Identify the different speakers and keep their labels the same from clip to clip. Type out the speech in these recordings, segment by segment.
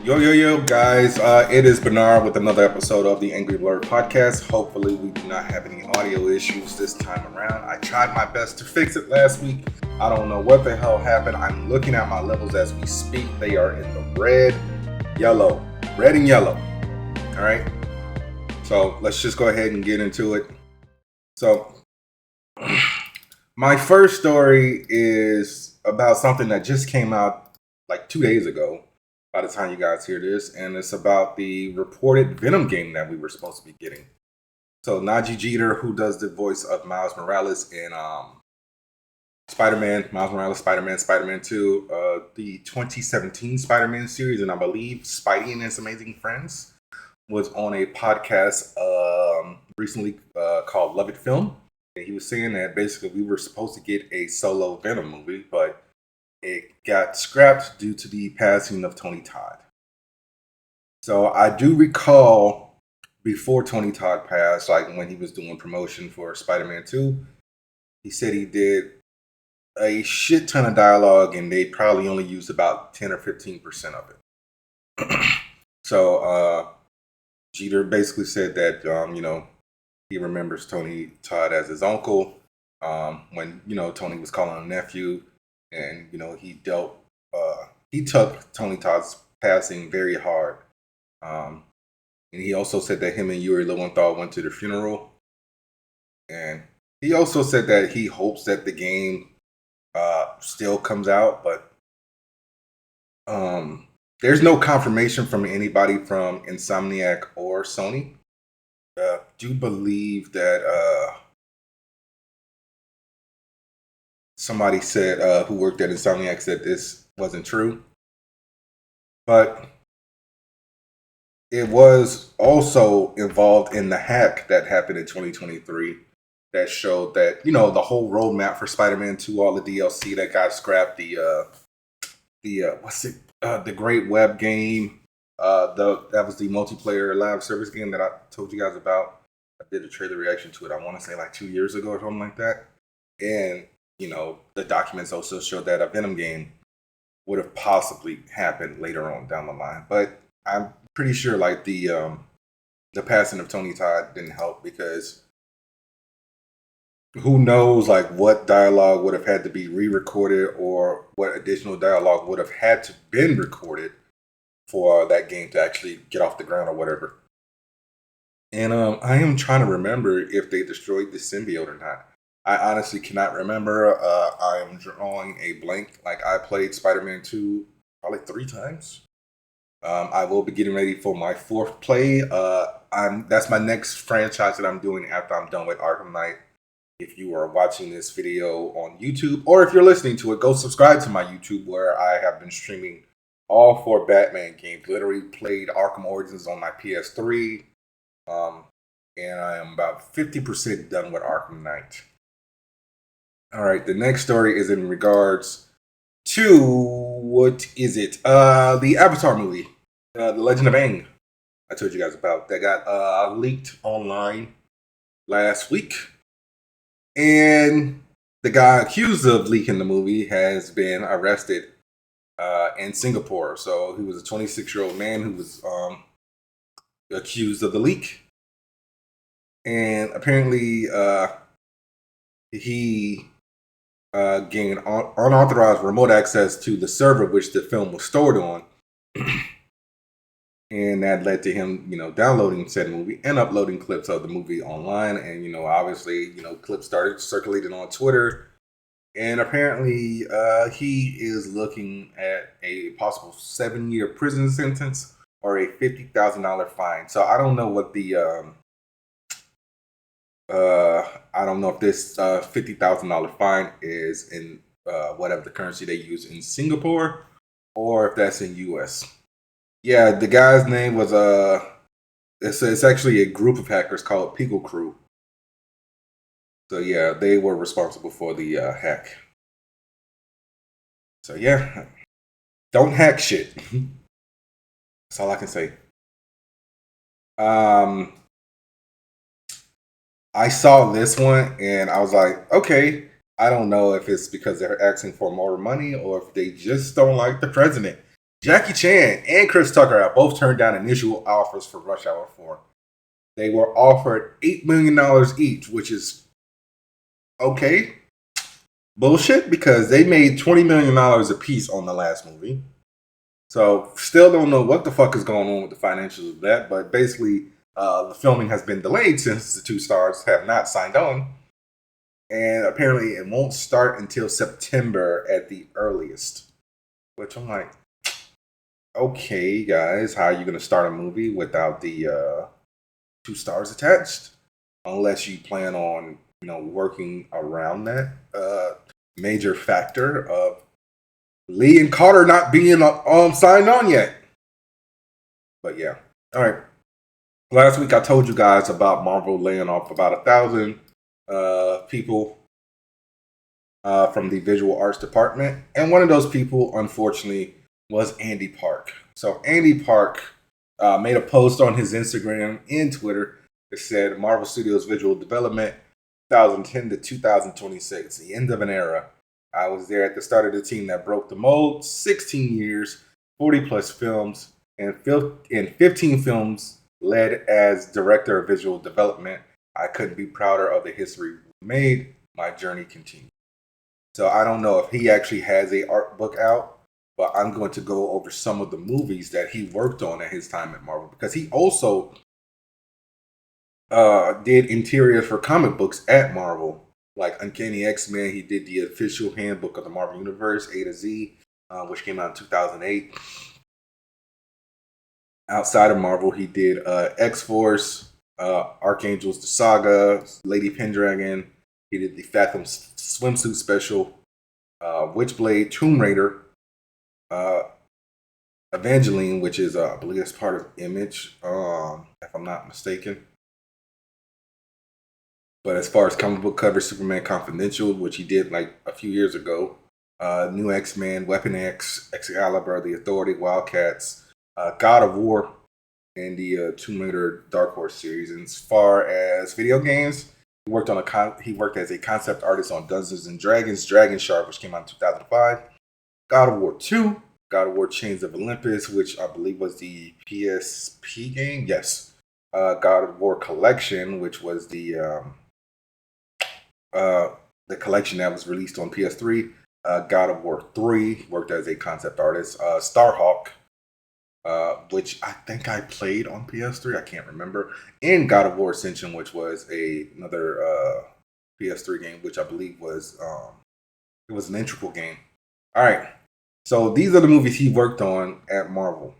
Speaker 1: Yo, guys. It is Bernard with another episode of the Angry Blur podcast. Hopefully, we do not have any audio issues this time around. I tried my best to fix it last week. I don't know what the hell happened. I'm looking at my levels as we speak. They are in the red and yellow. All right. So let's just go ahead and get into it. So, my first story is about something that just came out like 2 days ago. By the time you guys hear this, and it's about the reported Venom game that we were supposed to be getting. So Najee Jeter, who does the voice of Miles Morales in Spider-Man, Miles Morales, Spider-Man 2, the 2017 Spider-Man series, and I believe Spidey and His Amazing Friends, was on a podcast recently called Love It Film. And he was saying that basically we were supposed to get a solo Venom movie, but it got scrapped due to the passing of Tony Todd. So I do recall before Tony Todd passed, like when he was doing promotion for Spider-Man 2, he said he did a shit ton of dialogue and they probably only used about 10 or 15% of it. So Jeter basically said that, he remembers Tony Todd as his uncle when, Tony was calling him nephew. And, he took Tony Todd's passing very hard. And he also said that him and Yuri Lowenthal went to the funeral. And he also said that he hopes that the game still comes out, but there's no confirmation from anybody from Insomniac or Sony. Do believe that somebody said who worked at Insomniac said this wasn't true. But it was also involved in the hack that happened in 2023 that showed that, the whole roadmap for Spider-Man 2, all the DLC that got scrapped, the Great Web game, that was the multiplayer live service game that I told you guys about. I did a trailer reaction to it, I want to say like 2 years ago or something like that. And the documents also showed that a Venom game would have possibly happened later on down the line. But I'm pretty sure like the passing of Tony Todd didn't help, because who knows like what dialogue would have had to be re-recorded or what additional dialogue would have had to been recorded for that game to actually get off the ground or whatever. And I am trying to remember if they destroyed the symbiote or not. I honestly cannot remember. I am drawing a blank. Like, I played Spider-Man 2 probably 3 times. I will be getting ready for my 4th play. That's my next franchise that I'm doing after I'm done with Arkham Knight. If you are watching this video on YouTube, or if you're listening to it, go subscribe to my YouTube, where I have been streaming all 4 Batman games. Literally played Arkham Origins on my PS3. And I am about 50% done with Arkham Knight. All right, the next story is in regards to, what is it? The Avatar movie, The Legend of Aang, I told you guys about, that got leaked online last week. And the guy accused of leaking the movie has been arrested in Singapore. So he was a 26-year-old man who was accused of the leak. And apparently he gained unauthorized remote access to the server which the film was stored on. And that led to him, downloading said movie and uploading clips of the movie online. And, obviously, clips started circulating on Twitter. And apparently he is looking at a possible 7-year prison sentence or a $50,000 fine. So I don't know what the I don't know if this $50,000 fine is in whatever the currency they use in Singapore, or if that's in US. Yeah, the guy's name was it's actually a group of hackers called Pickle Crew. So yeah, they were responsible for the hack. So yeah, don't hack shit. That's all I can say. I saw this one and I was like, okay, I don't know if it's because they're asking for more money or if they just don't like the president. Jackie Chan and Chris Tucker have both turned down initial offers for Rush Hour 4. They were offered $8 million each, which is okay. Bullshit, because they made $20 million a piece on the last movie. So, still don't know what the fuck is going on with the financials of that, but basically, the filming has been delayed since the two stars have not signed on. And apparently, it won't start until September at the earliest. Which I'm like, okay, guys, how are you going to start a movie without the two stars attached? Unless you plan on, working around that major factor of Lee and Carter not being signed on yet. But yeah. All right. Last week I told you guys about Marvel laying off about 1,000 people from the visual arts department. And one of those people, unfortunately, was Andy Park. So Andy Park made a post on his Instagram and Twitter that said Marvel Studios visual development 2010 to 2026, the end of an era. I was there at the start of the team that broke the mold. 16 years, 40 plus films, and 15 films led as director of visual development. I couldn't be prouder of the history we made. My journey continues. So I don't know if he actually has a art book out, but I'm going to go over some of the movies that he worked on at his time at Marvel, because he also did interiors for comic books at Marvel. Like Uncanny X-Men, he did the official handbook of the Marvel Universe, A to Z, which came out in 2008. Outside of Marvel, he did X-Force, Archangels, the Saga, Lady Pendragon. He did the Fathom swimsuit special, Witchblade, Tomb Raider, Evangeline, which is, I believe it's part of Image, if I'm not mistaken. But as far as comic book covers, Superman Confidential, which he did like a few years ago, New X-Men, Weapon X, Excalibur, The Authority, Wildcats, God of War, and the Tomb Raider Dark Horse series. And as far as video games, he worked as a concept artist on Dungeons and Dragons, Dragon Shark, which came out in 2005, God of War 2, God of War Chains of Olympus, which I believe was the PSP game. Yes, God of War Collection, which was the collection that was released on PS3. God of War 3, worked as a concept artist. Starhawk, which I think I played on PS3, I can't remember. And God of War Ascension, which was another PS3 game, which I believe was it was an integral game. All right, so these are the movies he worked on at Marvel.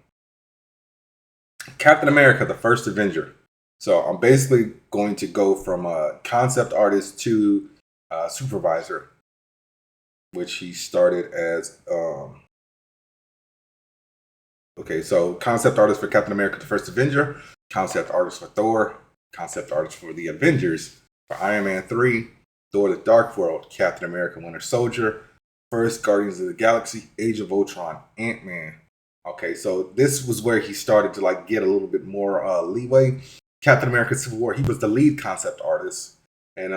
Speaker 1: Captain America, the First Avenger. So I'm basically going to go from a concept artist to supervisor, which he started as. Okay, so concept artist for Captain America, the First Avenger, concept artist for Thor, concept artist for the Avengers, for Iron Man 3, Thor the Dark World, Captain America Winter Soldier, first Guardians of the Galaxy, Age of Ultron, Ant-Man. Okay, so this was where he started to get a little bit more leeway. Captain America Civil War, he was the lead concept artist. And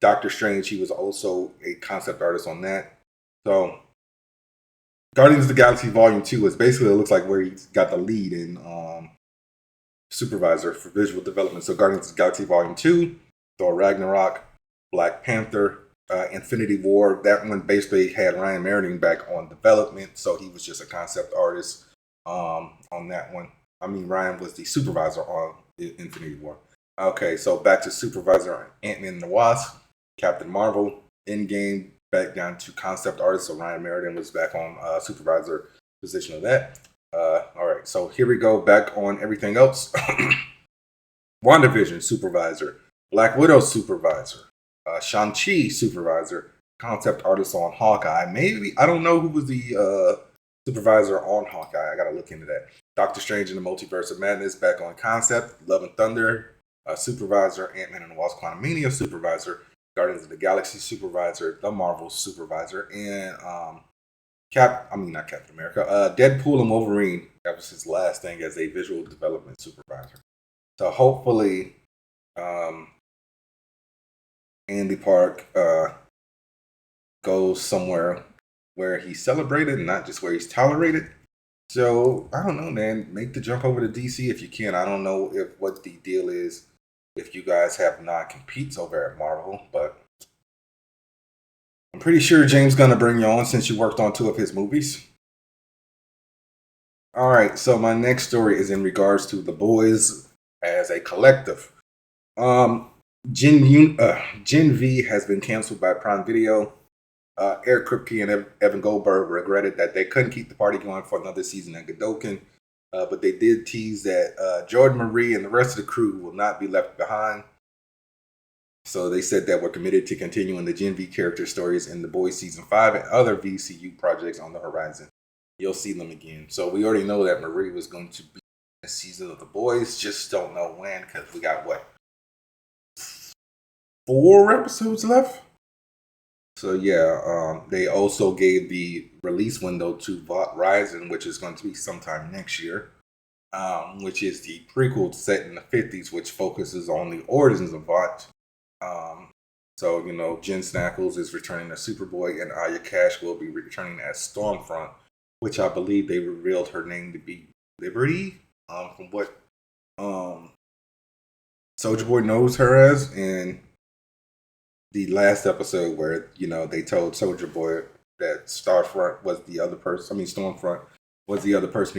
Speaker 1: Doctor Strange, he was also a concept artist on that. So Guardians of the Galaxy Volume 2 is basically, it looks like where he got the lead in supervisor for visual development. So Guardians of the Galaxy Volume 2, Thor Ragnarok, Black Panther, Infinity War. That one basically had Ryan Merriting back on development, so he was just a concept artist on that one. I mean, Ryan was the supervisor on Infinity War. Okay, so back to supervisor on Ant-Man and the Wasp, Captain Marvel, Endgame, back down to concept artist. So Ryan Merriting was back on supervisor position of that. All right, so here we go, back on everything else. WandaVision supervisor, Black Widow supervisor, Shang-Chi supervisor, concept artist on Hawkeye. Maybe, I don't know who was the supervisor on Hawkeye. I gotta look into that. Doctor Strange in the Multiverse of Madness, back on concept. Love and Thunder, supervisor. Ant-Man and the Wasp Quantumania supervisor. Guardians of the Galaxy supervisor. The Marvel supervisor. And not Captain America. Deadpool and Wolverine. That was his last thing as a visual development supervisor. So hopefully Andy Park goes somewhere where he's celebrated and not just where he's tolerated. So I don't know, man. Make the jump over to DC if you can. I don't know if what the deal is if you guys have non-competes over at Marvel, but I'm pretty sure James gonna bring you on since you worked on two of his movies. All right, so my next story is in regards to the boys as a collective. Um, Gen V has been canceled by Prime Video. Eric Kripke and Evan Goldberg regretted that they couldn't keep the party going for another season at Godolphin, but they did tease that Jordan Marie and the rest of the crew will not be left behind. So they said that we're committed to continuing the Gen V character stories in The Boys Season 5 and other VCU projects on the horizon. You'll see them again. So we already know that Marie was going to be in a season of The Boys, just don't know when because we got, what, 4 episodes left? So yeah, they also gave the release window to Vought Rising, which is going to be sometime next year, which is the prequel set in the 50s, which focuses on the origins of Vought. So, Jen Snackles is returning as Superboy, and Aya Cash will be returning as Stormfront, which I believe they revealed her name to be Liberty, from what Soldier Boy knows her as, and the last episode where, they told Soldier Boy that Stormfront was the other person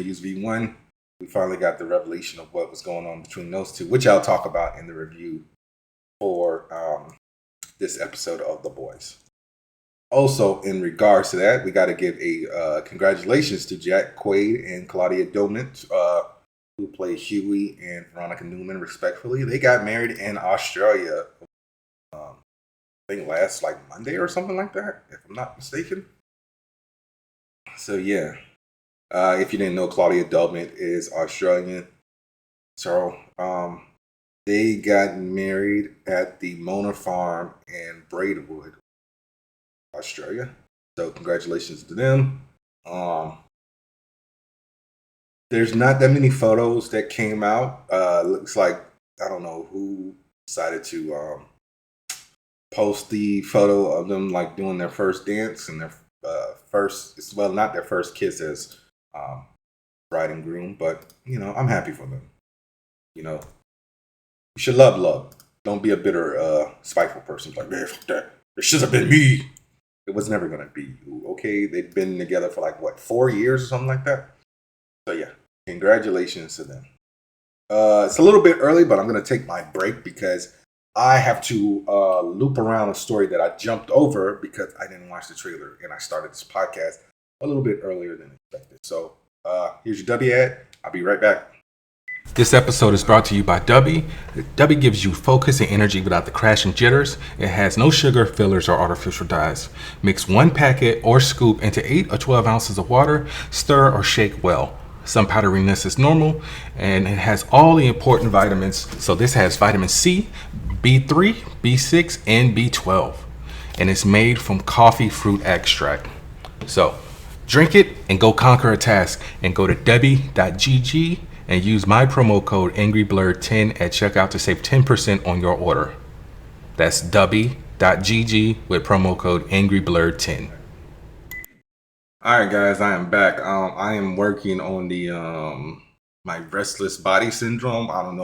Speaker 1: who used V1. We finally got the revelation of what was going on between those two, which I'll talk about in the review for this episode of The Boys. Also, in regards to that, we got to give a congratulations to Jack Quaid and Claudia Doumit, who play Huey and Veronica Newman, respectfully. They got married in Australia, I think last Monday or something like that, if I'm not mistaken. So yeah, if you didn't know, Claudia Doumit is Australian. So they got married at the Mona Farm in Braidwood, Australia. So congratulations to them. There's not that many photos that came out. Looks like, I don't know who decided to post the photo of them doing their first dance and their not their first kiss as bride and groom, but I'm happy for them. You should love. Don't be a bitter, spiteful person. Like, man, fuck that. It should have been me. It was never gonna be you. Okay, they've been together for 4 years or something like that. So yeah, congratulations to them. It's a little bit early, but I'm gonna take my break because I have to loop around a story that I jumped over because I didn't watch the trailer and I started this podcast a little bit earlier than expected. So here's your W ad. I'll be right back. This episode is brought to you by Dubby. Dubby gives you focus and energy without the crash and jitters. It has no sugar, fillers, or artificial dyes. Mix 1 packet or scoop into 8 or 12 ounces of water. Stir or shake well. Some powderiness is normal, and it has all the important vitamins. So this has vitamin C, B3, B6, and B12. And it's made from coffee fruit extract. So drink it and go conquer a task. And go to Debbie.gg and use my promo code AngryBlurred10 at checkout to save 10% on your order. That's Dubby.gg with promo code AngryBlurred10. All right, guys, I am back. I am working on the my restless body syndrome. I don't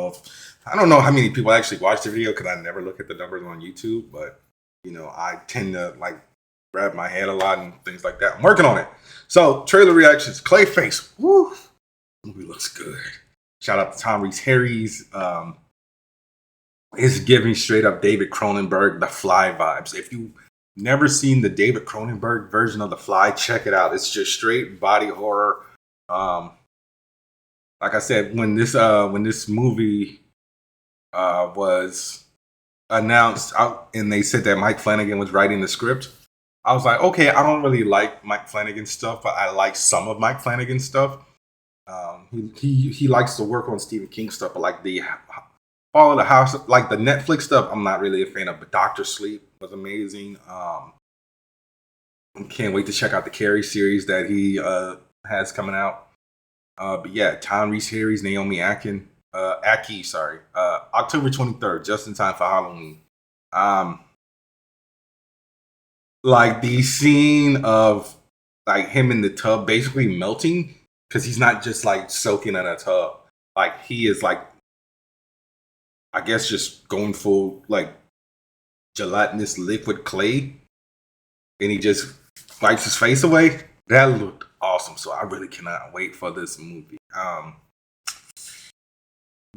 Speaker 1: know how many people actually watch the video because I never look at the numbers on YouTube, but I tend to grab my head a lot and things like that. I'm working on it. So trailer reactions, Clayface. Woo! Movie looks good. Shout out to Tom Reese Harry's. It's giving straight up David Cronenberg, The Fly vibes. If you never seen the David Cronenberg version of The Fly, check it out. It's just straight body horror. Like I said, when this movie was announced out and they said that Mike Flanagan was writing the script, I was like, okay, I don't really like Mike Flanagan stuff, but I like some of Mike Flanagan stuff. He likes to work on Stephen King stuff, but the Fall of the House, the Netflix stuff, I'm not really a fan of. But Doctor Sleep was amazing. Can't wait to check out the Carrie series that he has coming out. But yeah, Tom Reese Harry's Naomi Aki, October 23rd, just in time for Halloween. The scene of him in the tub basically melting because he's not just like soaking in a tub. Like he is like, I guess, just going full like gelatinous liquid clay, and he just wipes his face away. That looked awesome. So I really cannot wait for this movie.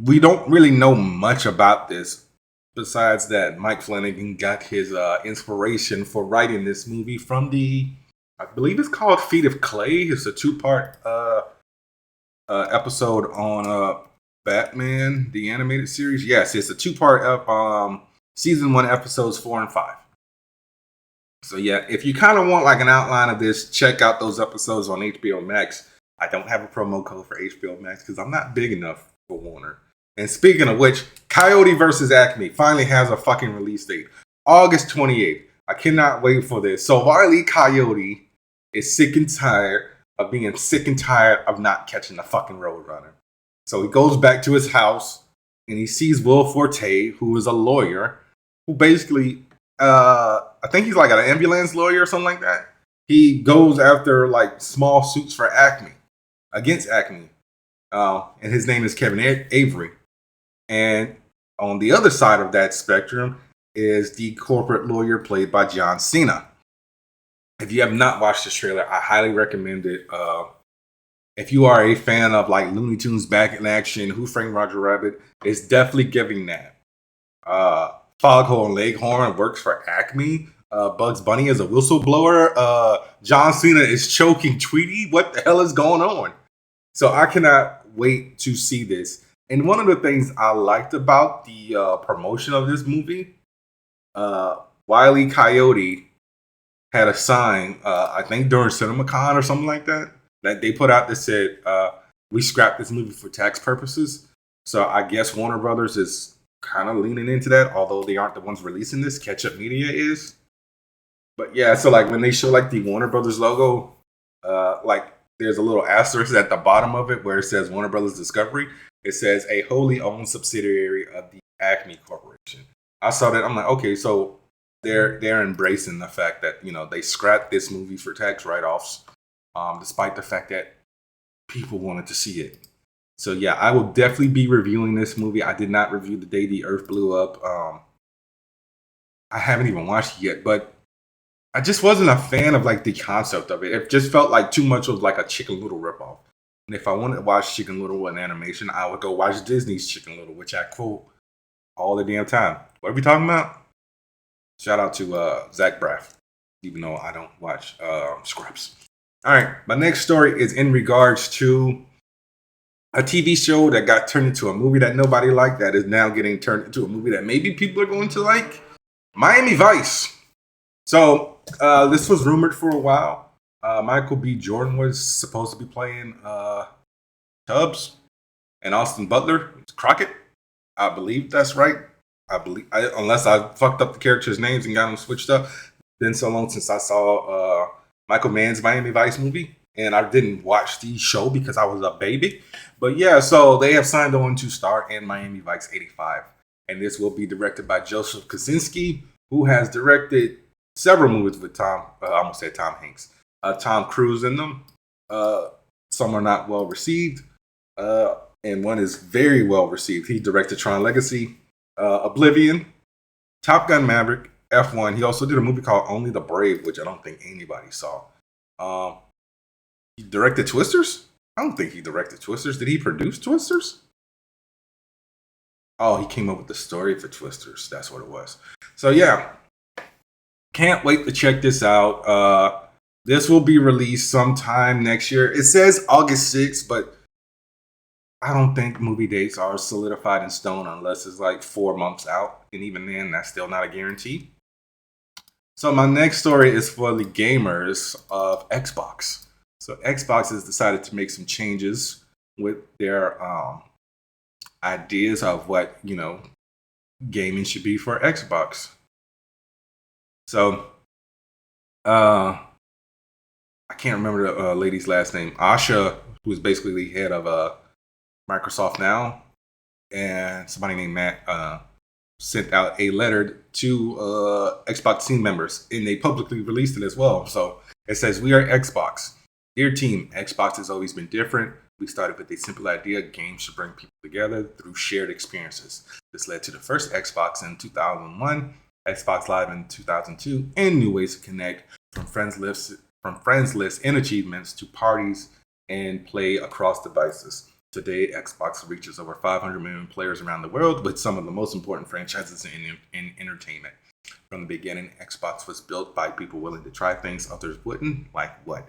Speaker 1: We don't really know much about this besides that Mike Flanagan got his inspiration for writing this movie from I believe it's called Feet of Clay. It's a 2-part episode on Batman, the animated series. Yes, it's a 2-part season 1, episodes 4 and 5. So yeah, if you kind of want like an outline of this, check out those episodes on HBO Max. I don't have a promo code for HBO Max because I'm not big enough for Warner. And speaking of which, Coyote versus Acme finally has a fucking release date. August 28th. I cannot wait for this. So Wile E. Coyote is sick and tired of being sick and tired of not catching the fucking Roadrunner. So he goes back to his house and he sees Will Forte, who is a lawyer, who basically, I think he's like an ambulance lawyer or something like that. He goes after like small suits for Acme, against Acme. And his name is Kevin Avery. And on the other side of that spectrum is the corporate lawyer played by John Cena. If you have not watched this trailer, I highly recommend it. If you are a fan of like Looney Tunes Back in Action, Who Framed Roger Rabbit, it's definitely giving that. Foghorn Leghorn works for Acme. Bugs Bunny is a whistleblower. John Cena is choking Tweety. What the hell is going on? So I cannot wait to see this. And one of the things I liked about the promotion of this movie, Wile E. Coyote had a sign, I think during CinemaCon or something like that they put out that said, we scrapped this movie for tax purposes. So I guess Warner Brothers is kind of leaning into that, although they aren't the ones releasing this. Catch Up Media is. But yeah, so like when they show like the Warner Brothers logo, like there's a little asterisk at the bottom of it where it says Warner Brothers Discovery. It says a wholly owned subsidiary of the Acme Corporation. I saw that. I'm like, okay, so they're embracing the fact that, you know, they scrapped this movie for tax write-offs, despite the fact that people wanted to see it. So yeah, I will definitely be reviewing this movie. I did not review The Day the Earth Blew Up. I haven't even watched it yet, but I just wasn't a fan of like the concept of it. It just felt like too much of like a Chicken Little ripoff. And if I wanted to watch Chicken Little in animation, I would go watch Disney's Chicken Little, which I quote all the damn time. What are we talking about? Shout out to Zach Braff, even though I don't watch Scrubs. All right, my next story is in regards to a TV show that got turned into a movie that nobody liked, that is now getting turned into a movie that maybe people are going to like. Miami Vice. So this was rumored for a while. Michael B. Jordan was supposed to be playing Tubbs, and Austin Butler Crockett. I believe that's right. Unless I fucked up the characters' names and got them switched up. Been so long since I saw Michael Mann's Miami Vice movie, and I didn't watch the show because I was a baby. But yeah, so they have signed on to star in Miami Vice 85, and this will be directed by Joseph Kosinski, who has directed several movies with I almost said Tom Hanks. Tom Cruise in them. Some are not well received, and one is very well received. He directed Tron Legacy, Oblivion, Top Gun Maverick, F1. He also did a movie called Only the Brave, which I don't think anybody saw. He directed Twisters? I don't think he directed Twisters. Did he produce Twisters? Oh, he came up with the story for Twisters. That's what it was. So yeah, can't wait to check this out. This will be released sometime next year. It says August 6th, but I don't think movie dates are solidified in stone unless it's like 4 months out. And even then, that's still not a guarantee. So my next story is for the gamers of Xbox. So Xbox has decided to make some changes with their ideas of what, you know, gaming should be for Xbox. So, I can't remember the lady's last name. Asha, who is basically the head of Microsoft now, and somebody named Matt sent out a letter to Xbox team members, and they publicly released it as well. So it says, "We are Xbox. Dear team, Xbox has always been different. We started with a simple idea: games should bring people together through shared experiences. This led to the first Xbox in 2001, Xbox Live in 2002, and new ways to connect from friends lists and achievements to parties and play across devices. Today, Xbox reaches over 500 million players around the world with some of the most important franchises in entertainment. From the beginning, Xbox was built by people willing to try things others wouldn't. Like what?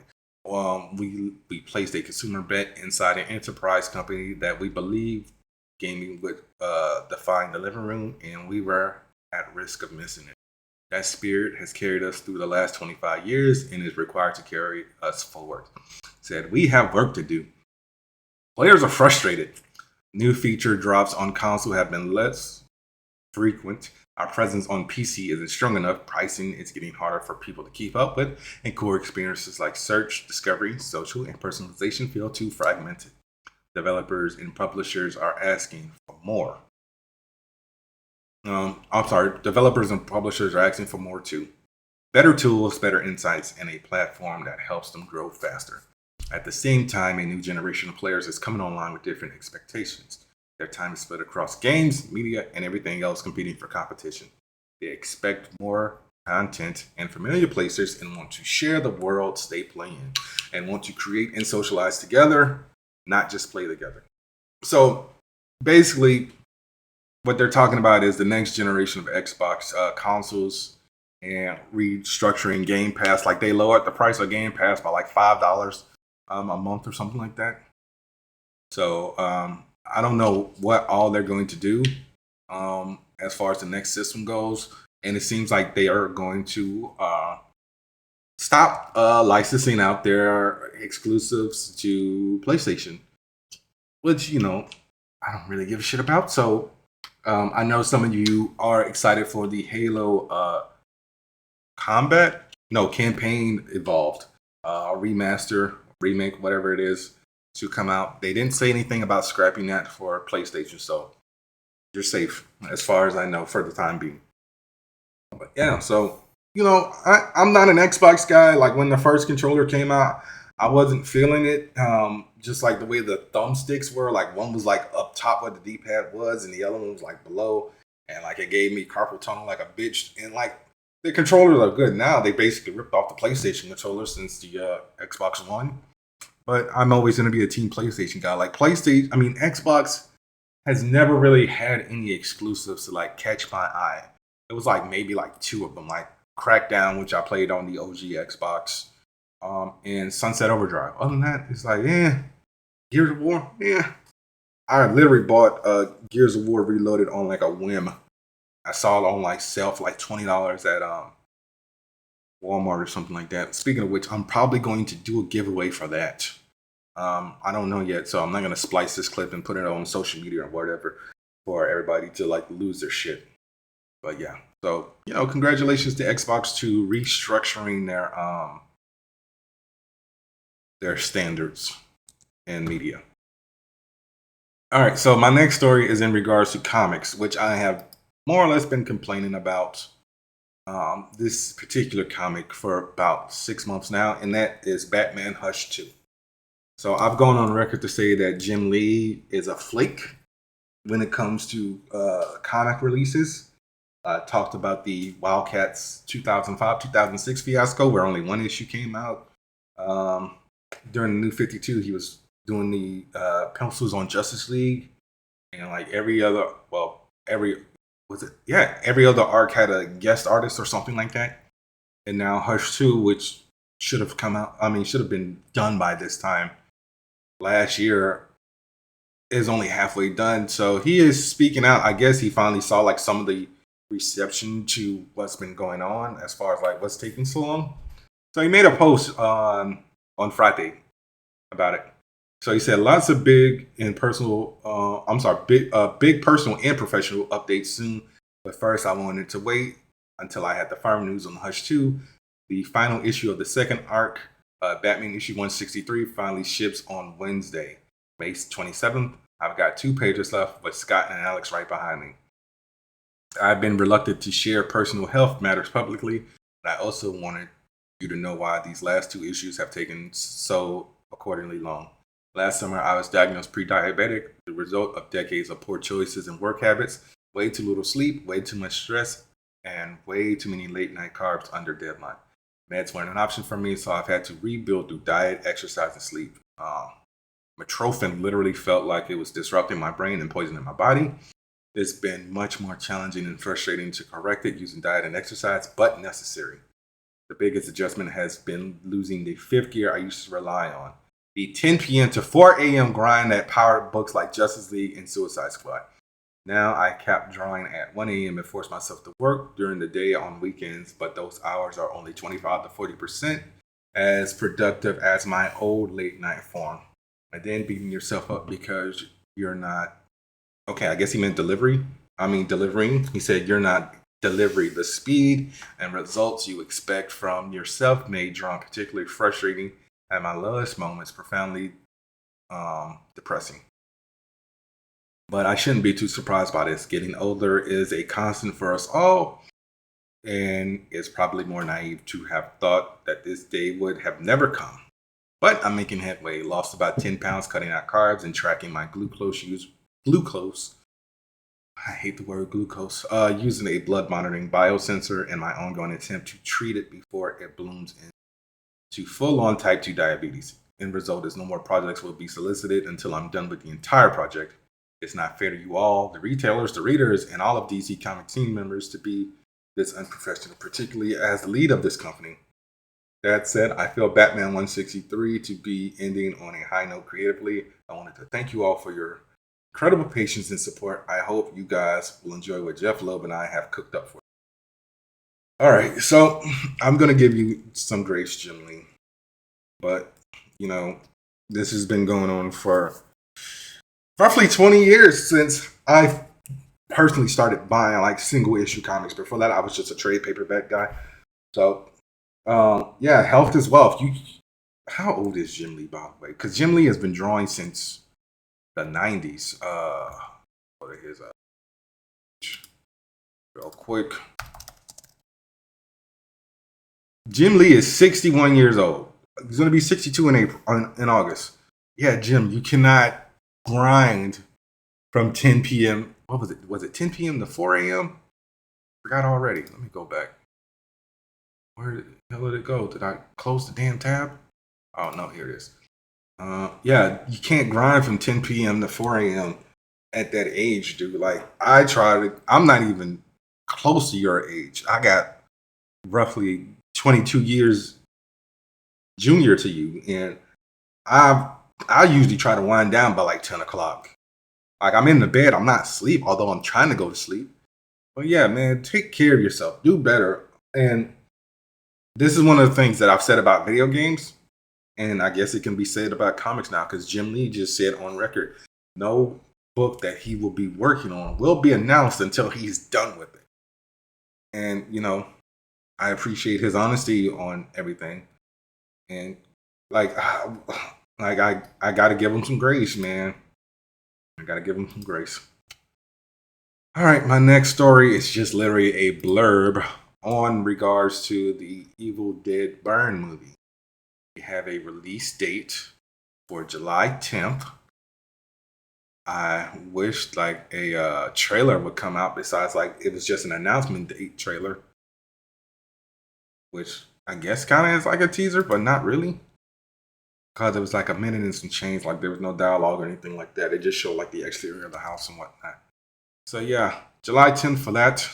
Speaker 1: We placed a consumer bet inside an enterprise company that we believed gaming would define the living room, and we were at risk of missing it. That spirit has carried us through the last 25 years and is required to carry us forward. Said, we have work to do. Players are frustrated. New feature drops on console have been less frequent. Our presence on PC isn't strong enough. Pricing is getting harder for people to keep up with, and core experiences like search, discovery, social, and personalization feel too fragmented. Developers and publishers are asking for more. Developers and publishers are asking for more too. Better tools, better insights, and a platform that helps them grow faster. At the same time, a new generation of players is coming online with different expectations. Their time is split across games, media, and everything else competing for competition. They expect more content and familiar places and want to share the worlds they play in and want to create and socialize together, not just play together. So basically, what they're talking about is the next generation of Xbox consoles and restructuring Game Pass. Like they lowered the price of Game Pass by like $5 a month or something like that. So I don't know what all they're going to do as far as the next system goes. And it seems like they are going to stop licensing out their exclusives to PlayStation, which, you know, I don't really give a shit about. So I know some of you are excited for the Halo campaign evolved, remaster, remake, whatever it is, to come out. They didn't say anything about scrapping that for PlayStation, so you're safe as far as I know for the time being. But yeah, so you know, I'm not an Xbox guy. Like when the first controller came out, I wasn't feeling it. Just like the way the thumbsticks were, like one was like up top where the D-pad was, and the other one was like below, and like it gave me carpal tunnel like a bitch. And like the controllers are good now. They basically ripped off the PlayStation controller since the Xbox One. But I'm always going to be a team PlayStation guy. Like Xbox has never really had any exclusives to like catch my eye. It was like maybe like two of them, like Crackdown, which I played on the OG Xbox, and Sunset Overdrive. Other than that, it's like, Gears of War, I literally bought Gears of War Reloaded on like a whim. I saw it on like sale for like $20 at Walmart or something like that. Speaking of which, I'm probably going to do a giveaway for that. I don't know yet, so I'm not gonna splice this clip and put it on social media or whatever for everybody to like lose their shit. But yeah, so you know, congratulations to Xbox to restructuring their standards in media. All right, so my next story is in regards to comics, which I have more or less been complaining about this particular comic for about 6 months now, and that is Batman Hush 2. So I've gone on record to say that Jim Lee is a flake when it comes to comic releases. I talked about the Wildcats 2005-2006 fiasco, where only one issue came out. During the New 52, he was doing the pencils on Justice League, and like every other arc had a guest artist or something like that. And now Hush 2, which should have been done by this time last year, is only halfway done. So he is speaking out. I guess he finally saw like some of the reception to what's been going on as far as like what's taking so long. So he made a post on Friday about it. So he said lots of big personal and professional updates soon. But first, I wanted to wait until I had the firm news on Hush 2. The final issue of the second arc, Batman issue 163, finally ships on Wednesday, May 27th. I've got 2 pages left with Scott and Alex right behind me. I've been reluctant to share personal health matters publicly, but I also wanted you to know why these last two issues have taken so accordingly long. Last summer, I was diagnosed pre-diabetic, the result of decades of poor choices and work habits, way too little sleep, way too much stress, and way too many late night carbs under deadline. Meds weren't an option for me, so I've had to rebuild through diet, exercise, and sleep. Metrophin literally felt like it was disrupting my brain and poisoning my body. It's been much more challenging and frustrating to correct it using diet and exercise, but necessary. The biggest adjustment has been losing the fifth gear I used to rely on. The 10 p.m. to 4 a.m. grind that powered books like Justice League and Suicide Squad. Now I cap drawing at 1 a.m. and force myself to work during the day on weekends, but those hours are only 25 to 40% as productive as my old late night form. And then beating yourself up because you're not. Okay, I guess he meant delivering. He said you're not delivering the speed and results you expect from your self-made drawing, particularly frustrating at my lowest moments, profoundly depressing. But I shouldn't be too surprised by this. Getting older is a constant for us all, and it's probably more naive to have thought that this day would have never come. But I'm making headway. Lost about 10 pounds cutting out carbs and tracking my glucose. I hate the word glucose. Using a blood monitoring biosensor and my ongoing attempt to treat it before it blooms into full-on type 2 diabetes. End result is no more projects will be solicited until I'm done with the entire project. It's not fair to you all, the retailers, the readers, and all of DC Comics team members to be this unprofessional, particularly as the lead of this company. That said, I feel Batman 163 to be ending on a high note creatively. I wanted to thank you all for your incredible patience and support. I hope you guys will enjoy what Jeff Loeb and I have cooked up for you. All right, so I'm going to give you some grace, Jim Lee. But, this has been going on for roughly 20 years since I personally started buying like single issue comics. Before that, I was just a trade paperback guy. So, health is wealth. How old is Jim Lee, by the way? Because Jim Lee has been drawing since the 90s. What are his real quick. Jim Lee is 61 years old. He's going to be 62 in August. Yeah, Jim, you cannot grind from 10 p.m. What was it? Was it 10 p.m. to 4 a.m.? Forgot already. Let me go back. Where the hell did it go? Did I close the damn tab? Oh, no, here it is. You can't grind from 10 p.m. to 4 a.m. at that age, dude. Like, I'm not even close to your age. I got roughly 22 years junior to you, and I usually try to wind down by like 10 o'clock. Like, I'm in the bed, I'm not asleep, although I'm trying to go to sleep. But yeah, man, take care of yourself. Do better. And this is one of the things that I've said about video games, and I guess it can be said about comics now, because Jim Lee just said on record, no book that he will be working on will be announced until he's done with it. And, I appreciate his honesty on everything. And I gotta give him some grace, man. I gotta give him some grace. All right, my next story is just literally a blurb on regards to the Evil Dead Burn movie. We have a release date for July 10th. I wish like a trailer would come out besides like it was just an announcement date trailer, which I guess kind of is like a teaser, but not really. Because it was like a minute and some change, like there was no dialogue or anything like that. It just showed like the exterior of the house and whatnot. So yeah, July 10th for that.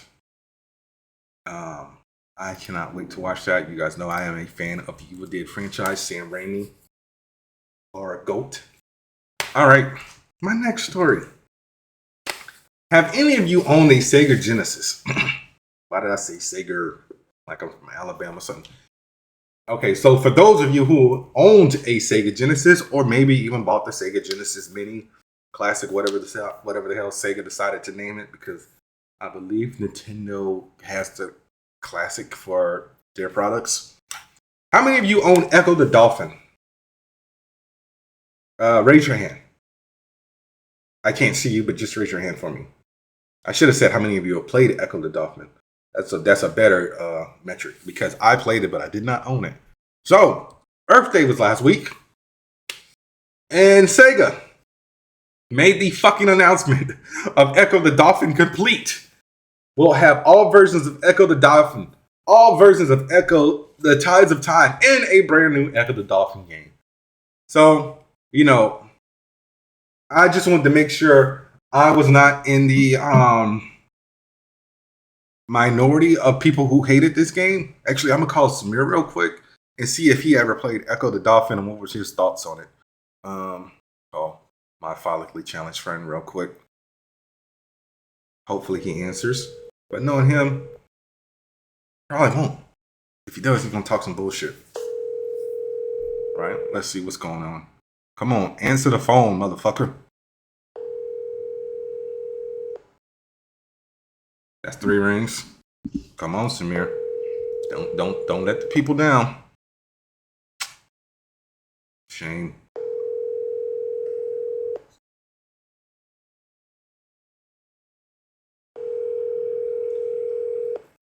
Speaker 1: I cannot wait to watch that. You guys know I am a fan of the Evil Dead franchise, Sam Raimi, or a GOAT. All right, my next story. Have any of you owned a Sega Genesis? Why did I say Sega? Like I'm from Alabama or something. Okay, so for those of you who owned a Sega Genesis, or maybe even bought the Sega Genesis Mini Classic, whatever the hell Sega decided to name it, because I believe Nintendo has the Classic for their products. How many of you own Ecco the Dolphin? Raise your hand. I can't see you, but just raise your hand for me. I should have said how many of you have played Ecco the Dolphin. That's a better metric because I played it, but I did not own it. So Earth Day was last week, and Sega made the fucking announcement of Ecco the Dolphin complete. We'll have all versions of Ecco the Dolphin, all versions of Ecco the Tides of Time, in a brand new Ecco the Dolphin game. So, I just wanted to make sure I was not in the minority of people who hated this game. Actually, I'm gonna call Samir real quick and see if he ever played Ecco the Dolphin and what was his thoughts on it. My follically challenged friend real quick. Hopefully he answers. But knowing him, probably won't. If he does, he's gonna talk some bullshit. Right? Let's see what's going on. Come on, answer the phone, motherfucker. That's 3 rings. Come on, Samir. Don't let the people down. Shame.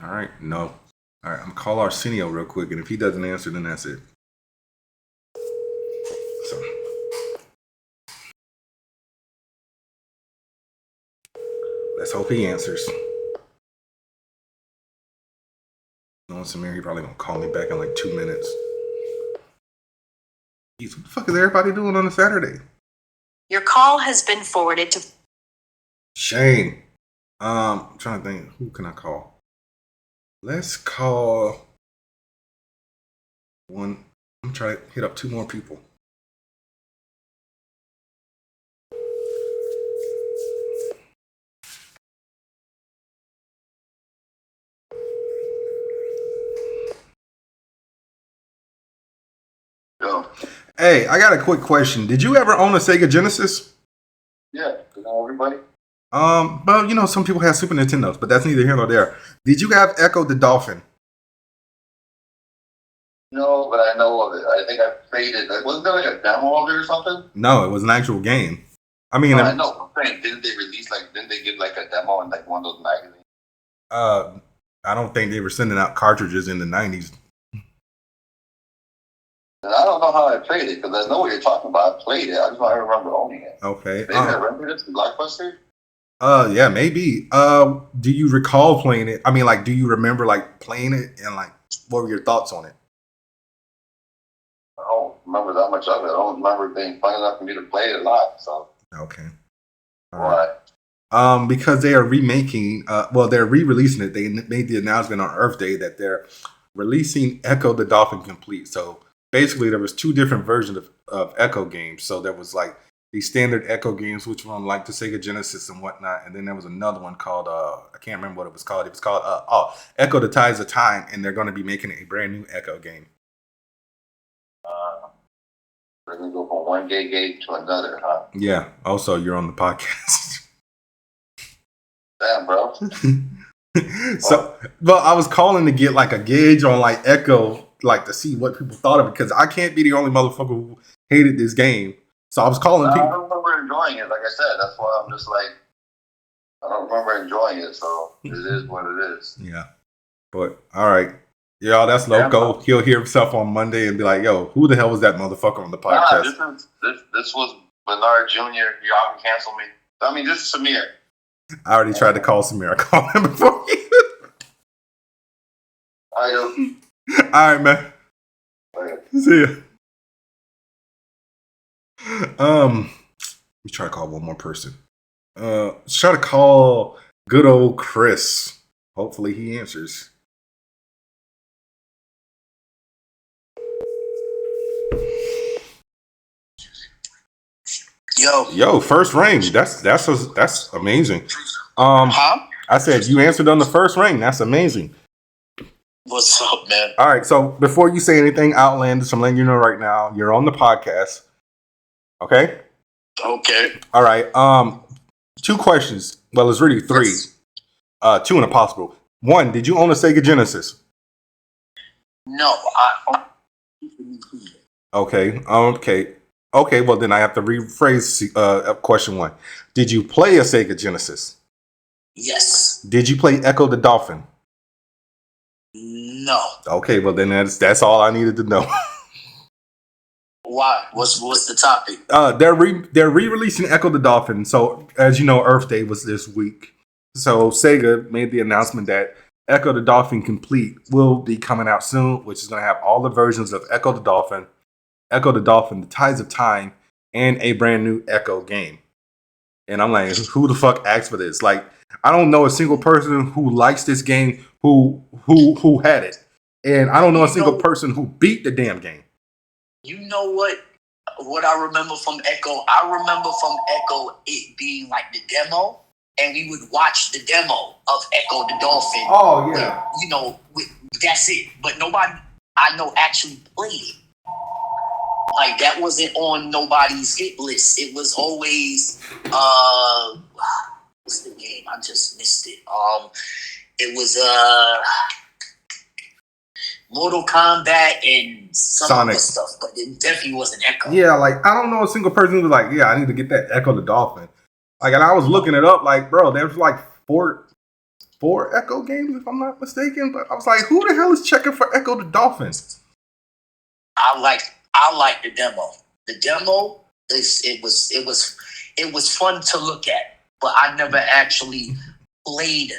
Speaker 1: All right, no. All right, I'm gonna call Arsenio real quick, and if he doesn't answer, then that's it. So, let's hope he answers. Knowing Samir, he probably gonna call me back in like 2 minutes. Jeez, what the fuck is everybody doing on a Saturday?
Speaker 2: Your call has been forwarded to.
Speaker 1: Shame. I'm trying to think. Who can I call? Let's call one. I'm trying to hit up 2 more people.
Speaker 3: Yo.
Speaker 1: Hey, I got a quick question. Did you ever own a Sega Genesis?
Speaker 3: Yeah, you know everybody.
Speaker 1: Well, some people have Super Nintendos, but that's neither here nor there. Did you have Ecco the Dolphin?
Speaker 3: No, but I know of it. I think I played it. Wasn't there like a demo of it or something?
Speaker 1: No, it was an actual game. I mean,
Speaker 3: I know. I'm saying, didn't they give like a demo in like one of those magazines?
Speaker 1: I don't think they were sending out cartridges in the 90s.
Speaker 3: And I don't know how I played it because I know what you're talking about. I played it. I just don't remember owning it.
Speaker 1: Okay.
Speaker 3: Maybe I rented it from Blockbuster?
Speaker 1: Yeah, maybe. Do you recall playing it? I mean, like, do you remember like playing it and like what were your thoughts on it?
Speaker 3: I don't remember that much of it. I don't remember being fun enough for me to play it a lot. So
Speaker 1: okay.
Speaker 3: Why?
Speaker 1: Because they are remaking. They're re-releasing it. They made the announcement on Earth Day that they're releasing Ecco the Dolphin Complete. So basically, there was 2 different versions of Ecco games. So there was like the standard Ecco games, which were on like the Sega Genesis and whatnot, and then there was another one called I can't remember what it was called. It was called Ecco the Tides of Time, and they're going to be making a brand new Ecco game.
Speaker 3: We're gonna go from one gay game to another, huh?
Speaker 1: Yeah. Also, you're on the podcast.
Speaker 3: Damn, bro.
Speaker 1: So, I was calling to get like a gauge on like Ecco, like to see what people thought of it, because I can't be the only motherfucker who hated this game. So I was calling people.
Speaker 3: I don't remember enjoying it. Like I said, that's why I'm just like, I don't remember enjoying it. So it is what it is.
Speaker 1: Yeah. But all right. Y'all, that's Loco. Yeah, he'll hear himself on Monday and be like, yo, who the hell was that motherfucker on the podcast?
Speaker 3: This was Bernard Jr. Y'all can cancel me. I mean, this is Samir.
Speaker 1: I already tried to call Samir. I called him before you. All right, man. See ya. Let me try to call one more person. Let's try to call good old Chris. Hopefully he answers. Yo, first ring. That's amazing. I said you answered on the first ring. That's amazing.
Speaker 4: What's up, man?
Speaker 1: All right, so before you say anything outlandish, I'm letting you know right now, you're on the podcast. Okay?
Speaker 4: Okay.
Speaker 1: All right. 2 questions. Well, it's really 3. Yes. 2 and a possible. 1, did you own a Sega Genesis?
Speaker 4: No.
Speaker 1: Okay. Okay, well then I have to rephrase question 1. Did you play a Sega Genesis?
Speaker 4: Yes.
Speaker 1: Did you play Ecco the Dolphin?
Speaker 4: No.
Speaker 1: Okay, well then that's all I needed to know.
Speaker 4: Why? What's the topic?
Speaker 1: They're re-releasing Ecco the Dolphin. So as you know, Earth Day was this week. So Sega made the announcement that Ecco the Dolphin Complete will be coming out soon, which is going to have all the versions of Ecco the Dolphin, The Tides of Time, and a brand new Ecco game. And I'm like, who the fuck asked for this? Like, I don't know a single person who likes this game who had it, and I don't know a single person who beat the damn game.
Speaker 4: You know what? What I remember from Ecco? I remember from Ecco it being like the demo, and we would watch the demo of Ecco the Dolphin.
Speaker 1: Oh yeah.
Speaker 4: That's it. But nobody I know actually played it. Like that wasn't on nobody's hit list. It was always what's the game? I just missed it. It was Mortal Kombat and some
Speaker 1: Sonic
Speaker 4: other stuff, but it definitely wasn't Ecco.
Speaker 1: Yeah, like I don't know a single person who's like, yeah, I need to get that Ecco the Dolphin. Like, and I was looking it up, like, bro, there's like four Ecco games if I'm not mistaken. But I was like, who the hell is checking for Ecco the Dolphin?
Speaker 4: I like the demo. The demo it was fun to look at, but I never actually played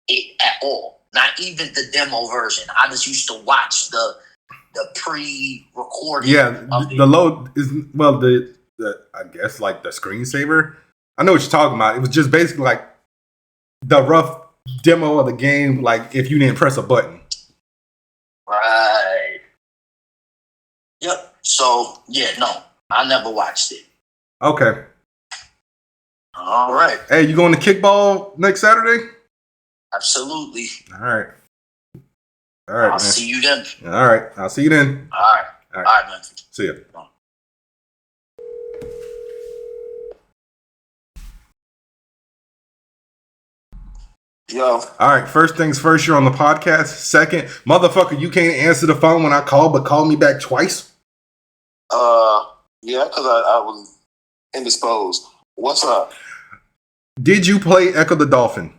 Speaker 4: it at all. Not even the demo version. I just used to watch the pre-recording.
Speaker 1: Yeah, the load is the I guess like the screensaver. I know what you're talking about. It was just basically like the rough demo of the game, like if you didn't press a button.
Speaker 4: Right. Yep. So yeah, no, I never watched it.
Speaker 1: Okay.
Speaker 4: All right.
Speaker 1: Hey, you going to kickball next Saturday?
Speaker 4: Absolutely.
Speaker 1: All right. I'll
Speaker 4: man. See you then.
Speaker 1: All right. I'll see you then.
Speaker 4: All right, man.
Speaker 1: See ya.
Speaker 3: Yo.
Speaker 1: All right. First things first, you're on the podcast. Second, motherfucker, you can't answer the phone when I call, but call me back twice.
Speaker 3: Yeah, because I was indisposed. What's up?
Speaker 1: Did you play Ecco the Dolphin?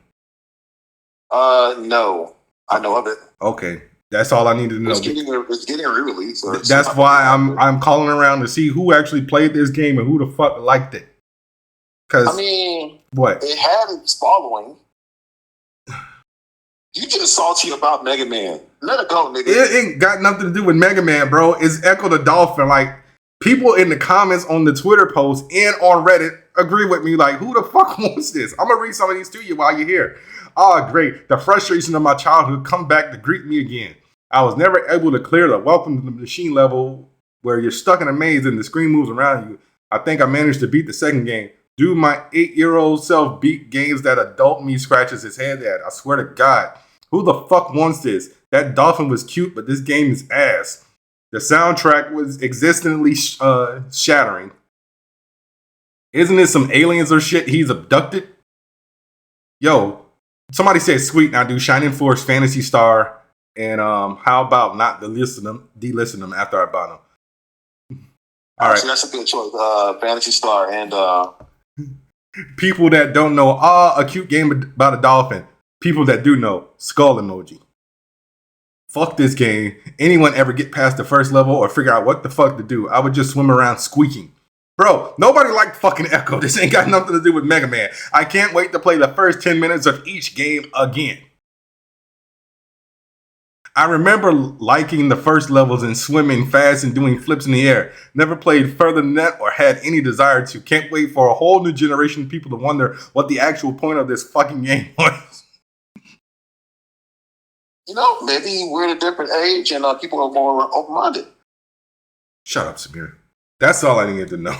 Speaker 3: No. I know of it.
Speaker 1: Okay. That's all I needed to know.
Speaker 3: It's getting re-released.
Speaker 1: That's why I'm calling around to see who actually played this game and who the fuck liked it. Because
Speaker 3: I mean,
Speaker 1: what?
Speaker 3: It had its following. You just salty about Mega Man. Let it go, nigga.
Speaker 1: It ain't got nothing to do with Mega Man, bro. It's Ecco the Dolphin. Like, people in the comments on the Twitter post and on Reddit agree with me. Like, who the fuck wants this? I'm gonna read some of these to you while you're here. Oh, great. The frustration of my childhood come back to greet me again. I was never able to clear the welcome to the machine level where you're stuck in a maze and the screen moves around you. I think I managed to beat the second game. Dude, my 8-year-old self beat games that adult me scratches his head at. I swear to God. Who the fuck wants this? That dolphin was cute, but this game is ass. The soundtrack was existentially shattering. Isn't it some aliens or shit he's abducted? Yo, somebody said sweet. Now do Shining Force, Phantasy Star, and how about not delist them after I bought them? All right,
Speaker 3: that's a good choice. Phantasy Star and
Speaker 1: people that don't know, a cute game about a dolphin. People that do know, skull emoji. Fuck this game. Anyone ever get past the first level or figure out what the fuck to do? I would just swim around squeaking. Bro, nobody liked fucking Ecco. This ain't got nothing to do with Mega Man. I can't wait to play the first 10 minutes of each game again. I remember liking the first levels and swimming fast and doing flips in the air. Never played further than that or had any desire to. Can't wait for a whole new generation of people to wonder what the actual point of this fucking game was.
Speaker 3: You know, maybe we're at a different age and people are more open-minded.
Speaker 1: Shut up, Samir. That's all I needed to know.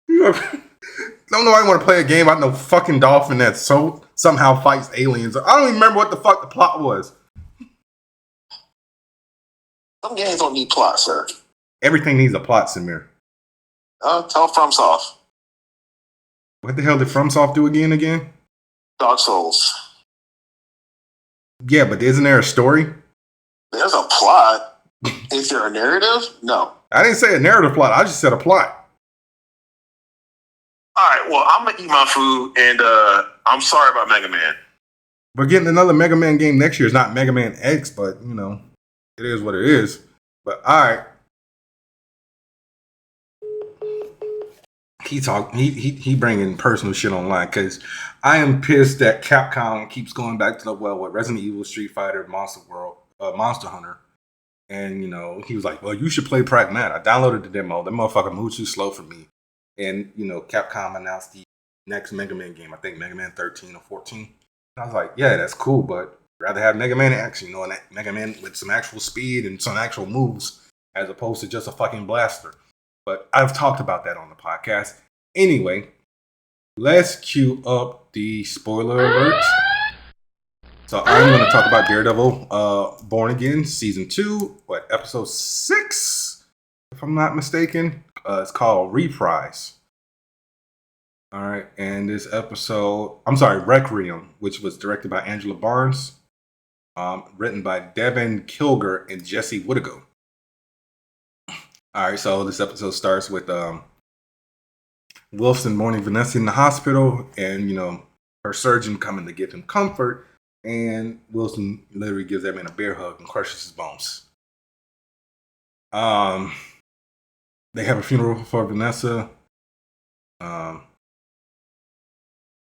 Speaker 1: Don't nobody want to play a game about no fucking dolphin that somehow fights aliens. I don't even remember what the fuck the plot was.
Speaker 3: Some games don't need plot, sir.
Speaker 1: Everything needs a plot, Samir.
Speaker 3: Tell FromSoft.
Speaker 1: What the hell did FromSoft do again?
Speaker 3: Dark Souls.
Speaker 1: Yeah, but isn't there a story?
Speaker 3: There's a plot. Is there a narrative? No.
Speaker 1: I didn't say a narrative plot. I just said a plot.
Speaker 3: All right, well, I'm going to eat my food, and I'm sorry about Mega Man.
Speaker 1: we're getting another Mega Man game next year. It's not Mega Man X, but you know, it is what it is. But all right. He bringing personal shit online because I am pissed that Capcom keeps going back to the well with Resident Evil, Street Fighter, Monster Hunter, and you know he was like, "Well, you should play Pragmat." I downloaded the demo. That motherfucker moved too slow for me, and you know Capcom announced the next Mega Man game. I think Mega Man 13 or 14. And I was like, "Yeah, that's cool, but I'd rather have Mega Man action, you know, and Mega Man with some actual speed and some actual moves as opposed to just a fucking blaster." But I've talked about that on the podcast. Anyway, let's cue up the spoiler alert. So I'm going to talk about Daredevil Born Again Season 2, episode 6, if I'm not mistaken. It's called Reprise. All right, and this episode, Requiem, which was directed by Angela Barnes, written by Devin Kilger and Jesse Whittago. All right, so this episode starts with Wilson mourning Vanessa in the hospital, and you know her surgeon coming to give him comfort, and Wilson literally gives that man a bear hug and crushes his bones. They have a funeral for Vanessa.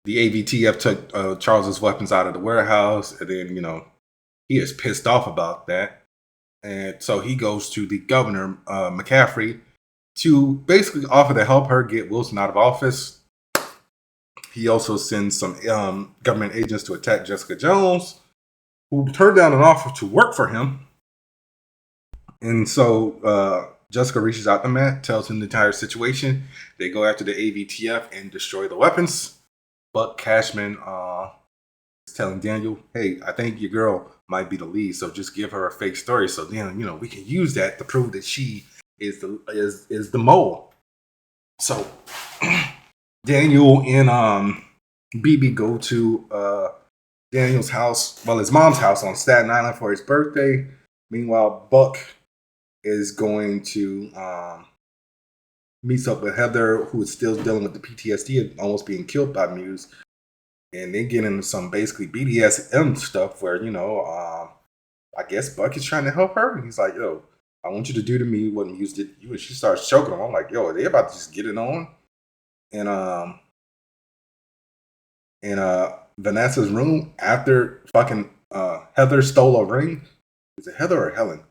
Speaker 1: The AVTF took Charles's weapons out of the warehouse, and then you know he is pissed off about that. And so he goes to the governor, McCaffrey, to basically offer to help her get Wilson out of office. He also sends some government agents to attack Jessica Jones, who turned down an offer to work for him. And so Jessica reaches out to Matt, tells him the entire situation. They go after the AVTF and destroy the weapons. Buck Cashman is telling Daniel, "Hey, I think your girl might be the lead, so just give her a fake story, so then you know we can use that to prove that she is the mole." So Daniel and BB go to Daniel's house, his mom's house on Staten Island for his birthday. Meanwhile, Buck is going to meet up with Heather, who is still dealing with the PTSD of almost being killed by Muse. And they get into some basically BDSM stuff where, you know, I guess Buck is trying to help her. And he's like, "Yo, I want you to do to me what Muse did to you." And she starts choking him. I'm like, "Yo, are they about to just get it on?" And in Vanessa's room, after fucking Heather stole a ring. Is it Heather or Helen?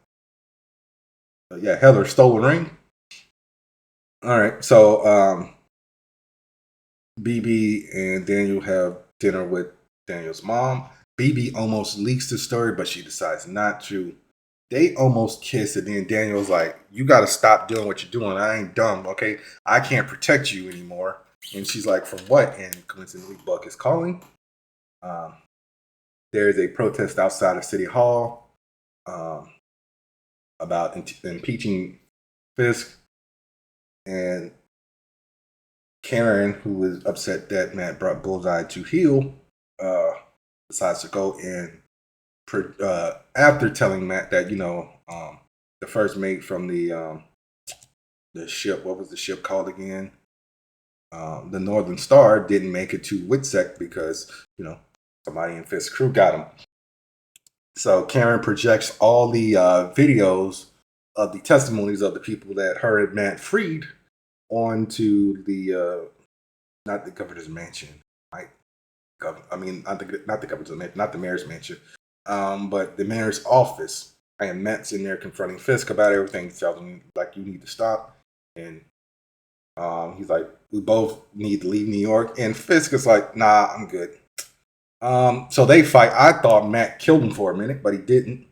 Speaker 1: Yeah, Heather stole a ring. All right, so BB and Daniel have dinner with Daniel's mom. BB almost leaks the story, but she decides not to. They almost kiss, and then Daniel's like, "You got to stop doing what you're doing. I ain't dumb, okay? I can't protect you anymore." And she's like, "From what?" And coincidentally, Buck is calling. There is a protest outside of City Hall about impeaching Fisk. And Karen, who is upset that Matt brought Bullseye to heel, decides to go in after telling Matt that, you know, the first mate from the ship, what was the ship called again? The Northern Star didn't make it to Witsec because, you know, somebody in Fisk's crew got him. So Karen projects all the videos of the testimonies of the people that her and Matt freed onto the not the governor's mansion, right? I mean, not the governor's mansion, not the mayor's mansion, but the mayor's office. And Matt's in there confronting Fisk about everything, tells him like, "You need to stop." And he's like, "We both need to leave New York." And Fisk is like, "Nah, I'm good." So they fight. I thought Matt killed him for a minute, but he didn't.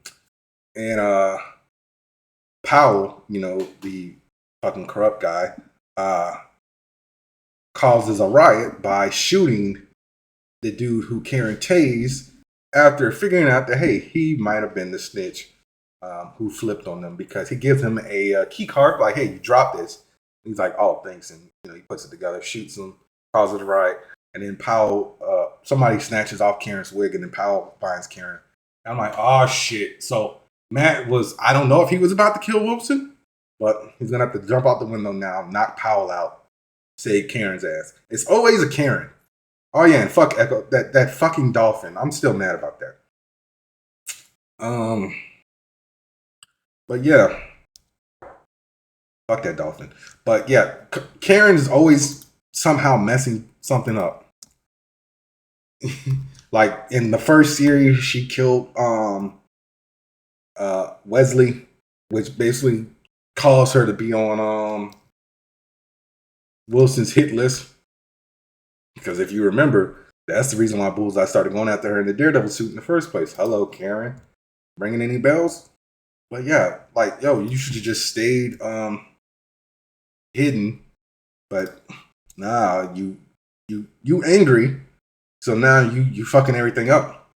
Speaker 1: And Powell, you know, the fucking corrupt guy, causes a riot by shooting the dude who Karen tased after figuring out that, hey, he might have been the snitch who flipped on them, because he gives him a key card like, "Hey, you dropped this." He's like, "Oh, thanks." And you know, he puts it together, shoots him, causes a riot. And then Powell, somebody snatches off Karen's wig, and then Powell finds Karen. And I'm like, "Oh shit." So Matt was, I don't know if he was about to kill Wilson, but he's gonna have to jump out the window now, knock Powell out, save Karen's ass. It's always a Karen. Oh yeah, and fuck Echo, that fucking dolphin. I'm still mad about that. But yeah, fuck that dolphin. But yeah, Karen is always somehow messing something up. Like in the first series, she killed Wesley, which basically caused her to be on Wilson's hit list. Because if you remember, that's the reason why Bullseye started going after her in the Daredevil suit in the first place. Hello, Karen. Ringing any bells? But yeah, like, yo, you should have just stayed hidden. But nah, you angry. So now you fucking everything up.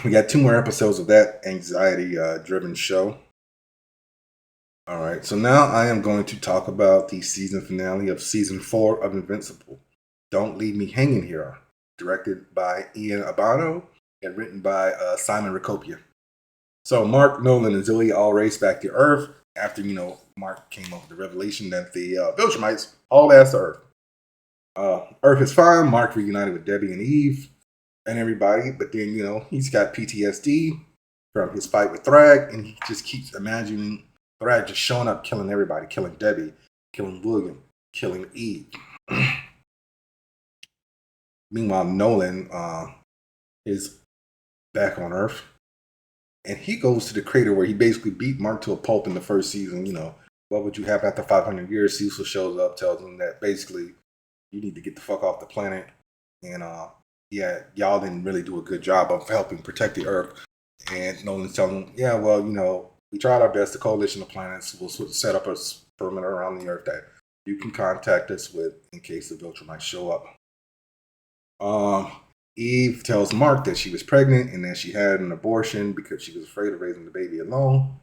Speaker 1: We got 2 more episodes of that anxiety driven show. All right, so now I am going to talk about the season finale of season 4 of Invincible. Don't Leave Me Hanging Here, directed by Ian Abano and written by Simon Recopia. So Mark, Nolan, and Zoe all race back to Earth after, Mark came up with the revelation that the Viltrumites hauled ass to Earth. Earth is fine. Mark reunited with Debbie and Eve and everybody, but then, he's got PTSD from his fight with Thrag, and he just keeps imagining Thrag just showing up, killing everybody, killing Debbie, killing William, killing Eve. Meanwhile, Nolan is back on Earth, and he goes to the crater where he basically beat Mark to a pulp in the first season. What would you have after 500 years? Cecil shows up, tells him that basically you need to get the fuck off the planet, and y'all didn't really do a good job of helping protect the Earth. And Nolan's telling him, yeah, well, we tried our best. The Coalition of Planets will set up a perimeter around the Earth that you can contact us with in case the Viltrumites show up. Eve tells Mark that she was pregnant and that she had an abortion because she was afraid of raising the baby alone.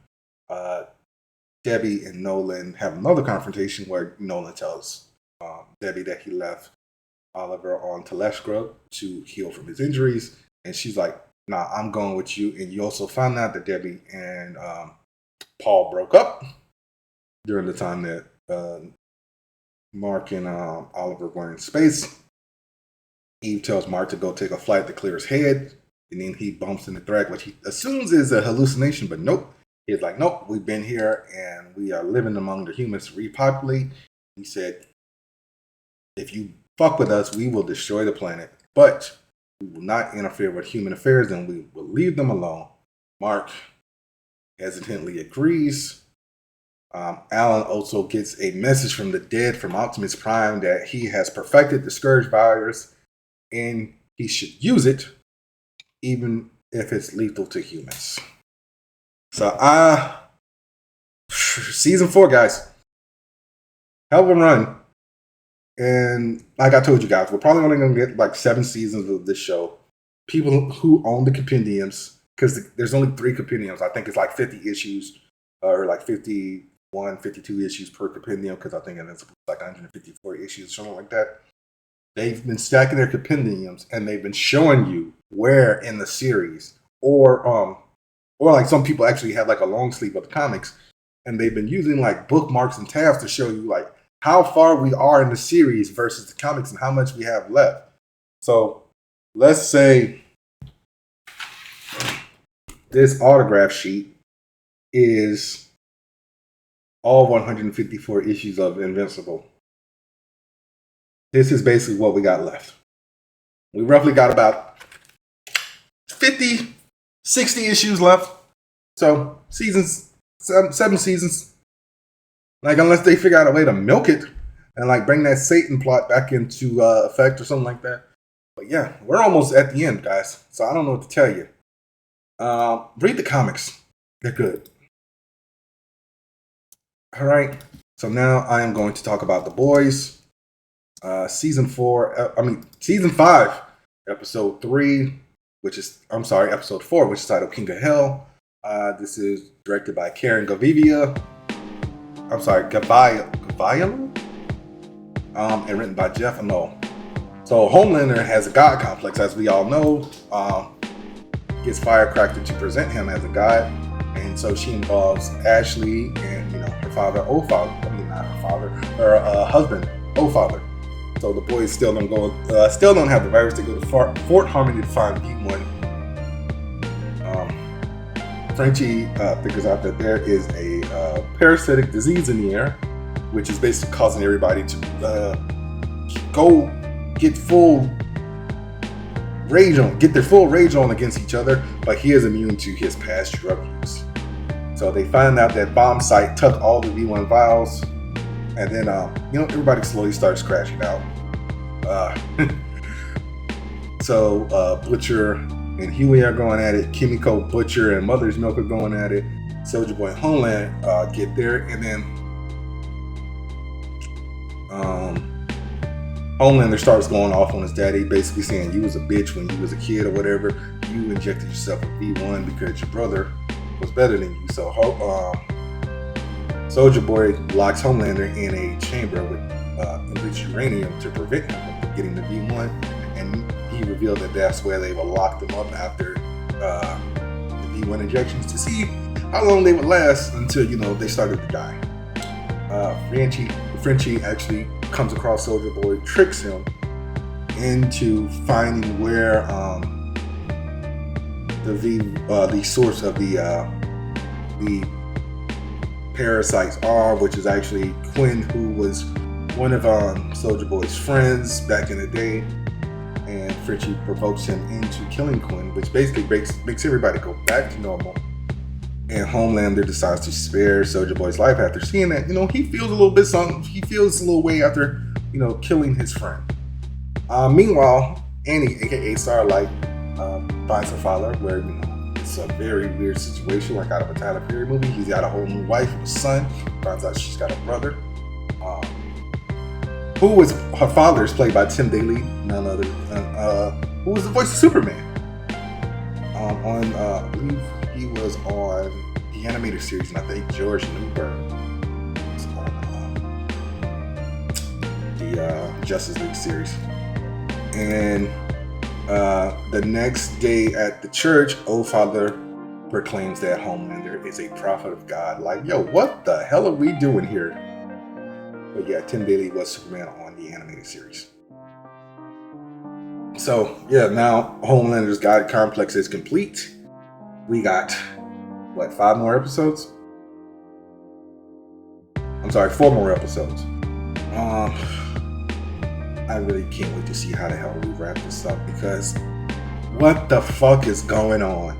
Speaker 1: Debbie and Nolan have another confrontation where Nolan tells Debbie that he left Oliver on Telescrub to heal from his injuries. And she's like, nah, I'm going with you. And you also find out that Debbie and Paul broke up during the time that Mark and Oliver were in space. Eve tells Mark to go take a flight to clear his head. And then he bumps into Thrag, which he assumes is a hallucination, but nope. He's like, nope, we've been here and we are living among the humans to repopulate. He said, if you fuck with us, we will destroy the planet, but we will not interfere with human affairs and we will leave them alone. Mark hesitantly agrees. Alan also gets a message from the dead from Optimus Prime that he has perfected the Scourge virus and he should use it even if it's lethal to humans. So, season 4, guys. Hell of a run. And like I told you guys, we're probably only going to get like 7 seasons of this show. People who own the compendiums, because there's only 3 compendiums. I think it's like 50 issues, or like 51, 52 issues per compendium, because I think it's like 154 issues, something like that. They've been stacking their compendiums, and they've been showing you where in the series, or like some people actually have like a long sleeve of the comics, and they've been using like bookmarks and tabs to show you like how far we are in the series versus the comics and how much we have left. So let's say this autograph sheet is all 154 issues of Invincible. This is basically what we got left. We roughly got about 50, 60 issues left. So seasons, 7 seasons. Like, unless they figure out a way to milk it and like bring that Satan plot back into effect or something like that. But yeah, we're almost at the end, guys. So I don't know what to tell you. Read the comics. They're good. All right. So now I am going to talk about The Boys. Season 5, episode 3, episode 4, which is titled King of Hell. This is directed by Karen Gavila. And written by Jeff Ano. So Homelander has a god complex, as we all know. Gets Firecracker to present him as a god, and so she involves Ashley and her husband, Ofather, So the boys still don't have the virus. They go to Fort Harmony to find V1. Frenchie figures out that there is a parasitic disease in the air, which is basically causing everybody to go get their full rage on against each other, but he is immune to his past drug use. So they find out that bomb site took all the V1 vials, and then everybody slowly starts crashing out. So Butcher and Huey are going at it. Kimiko, Butcher, and Mother's Milk are going at it. Soulja Boy and Homeland get there, and then Homelander starts going off on his daddy, basically saying you was a bitch when you was a kid or whatever. You injected yourself with V1 because your brother was better than you. So Soulja Boy locks Homelander in a chamber with enriched uranium to prevent him from getting the V1, and he revealed that that's where they will lock them up after the V1 injections to see how long they would last until they started to die. Frenchie actually comes across Soulja Boy, tricks him into finding where the source of the parasites are, which is actually Quinn, who was one of Soulja Boy's friends back in the day, and Frenchie provokes him into killing Quinn, which basically makes everybody go back to normal. And Homelander decides to spare Soulja Boy's life after seeing that, he feels a little bit something. He feels a little way after, killing his friend. Meanwhile, Annie, aka Starlight, finds her father, where, it's a very weird situation, like out of a Tyler Perry movie. He's got a whole new wife and a son. Finds out she's got a brother. Her father is played by Tim Daly, none other, who was the voice of Superman. I believe he was on the animated series, and I think George Newbern was on the Justice League series. And the next day at the church, Old Father proclaims that Homelander is a prophet of God. Like, yo, what the hell are we doing here? But yeah, Tim Daly was Superman on the animated series. So yeah, now Homelander's God complex is complete. We got, 5 more episodes? I'm sorry, 4 more episodes. I really can't wait to see how the hell we wrap this up, because what the fuck is going on?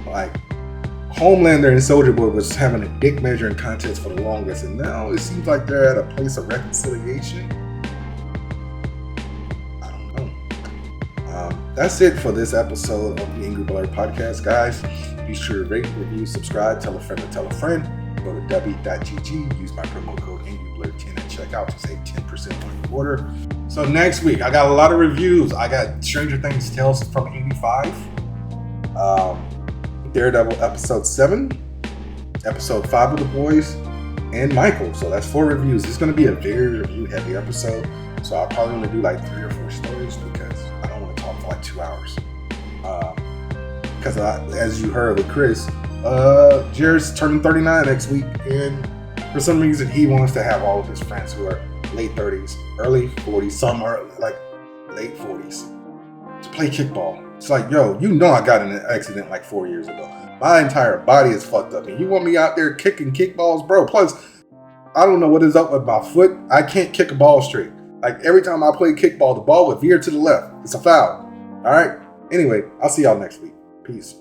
Speaker 1: Like, Homelander and Soulja Boy was having a dick measuring contest for the longest, and now it seems like they're at a place of reconciliation. I don't know. That's it for this episode of the Angry Blur Podcast, guys. Be sure to rate, review, subscribe, tell a friend to tell a friend. Go to w.gg, use my promo code AngryBlur10 at checkout to save 10% on your order. So next week, I got a lot of reviews. I got Stranger Things Tales from 85, Daredevil episode 7, episode 5 of The Boys, and Michael. So that's 4 reviews. It's going to be a very review-heavy episode. So I'll probably want to do 3 or 4 stories, because I don't want to talk for 2 hours. Because as you heard with Chris, Jared's turning 39 next week, and for some reason he wants to have all of his friends who are late 30s, early 40s, some are late 40s, to play kickball. It's like, yo, I got in an accident 4 years ago. My entire body is fucked up, and you want me out there kicking kickballs, bro? Plus, I don't know what is up with my foot. I can't kick a ball straight. Every time I play kickball, the ball would veer to the left. It's a foul. All right. Anyway, I'll see y'all next week. Peace.